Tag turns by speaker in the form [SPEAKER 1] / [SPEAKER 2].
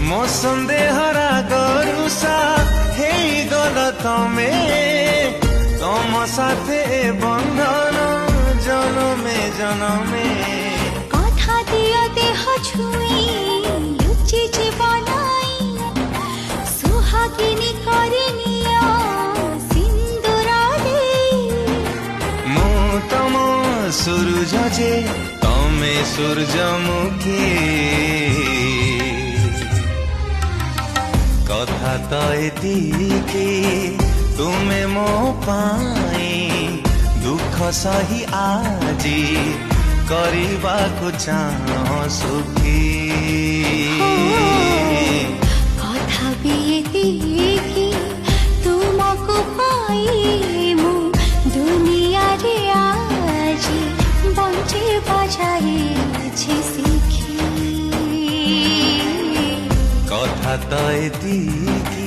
[SPEAKER 1] ମୋ ସନ୍ଦେହର ଗରୁଷା ହେଇଗଲ ତମେ ତମ ସାଥେ ବନ୍ଧନ ଜନମେ ଜନମେ
[SPEAKER 2] কথা দিও দেহ ছুঁই লুচি জীবনাই সুহাগিনী করে নিও সিন্দুর দেই
[SPEAKER 1] ମୁଁ ତମ ସୂରୁଜ ଯେ ତମେ ସୂର୍ଯ୍ୟମୁଖୀ କଥା ତ ଏତିକି ତୁମେ ମୋ ପାଇଁ ଦୁଃଖ ସହି ଆଜି କରିବାକୁ ଚାହଁ ସୁଖୀ
[SPEAKER 2] কথা বিয়ে দিকি তোমাকে পাই মু দুনিয়ারে আজি বঞ্চে বাজাইছি শিখি
[SPEAKER 1] কথা তো এতিকি